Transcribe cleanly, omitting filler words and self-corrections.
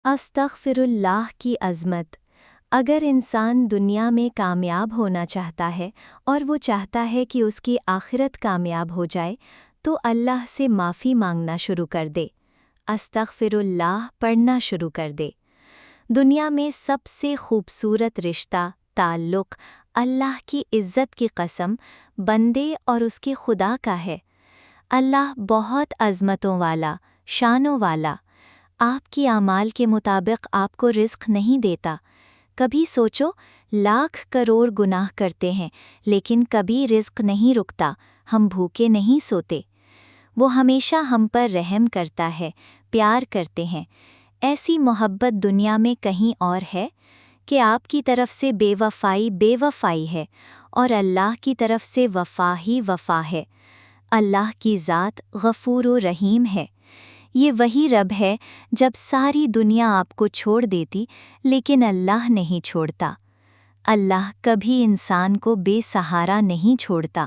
استغفراللہ کی عظمت۔ اگر انسان دنیا میں کامیاب ہونا چاہتا ہے اور وہ چاہتا ہے کہ اس کی آخرت کامیاب ہو جائے تو اللہ سے معافی مانگنا شروع کر دے، استغفراللہ پڑھنا شروع کر دے۔ دنیا میں سب سے خوبصورت رشتہ، تعلق، اللہ کی عزت کی قسم، بندے اور اس کے خدا کا ہے۔ اللہ بہت عظمتوں والا، شانوں والا، آپ کی اعمال کے مطابق آپ کو رزق نہیں دیتا۔ کبھی سوچو، لاکھ کروڑ گناہ کرتے ہیں لیکن کبھی رزق نہیں رکتا، ہم بھوکے نہیں سوتے۔ وہ ہمیشہ ہم پر رحم کرتا ہے، پیار کرتے ہیں۔ ایسی محبت دنیا میں کہیں اور ہے؟ کہ آپ کی طرف سے بے وفائی ہے اور اللہ کی طرف سے وفا ہی وفا ہے۔ اللہ کی ذات غفور و رحیم ہے۔ یہ وہی رب ہے جب ساری دنیا آپ کو چھوڑ دیتی لیکن اللہ نہیں چھوڑتا۔ اللہ کبھی انسان کو بے سہارا نہیں چھوڑتا۔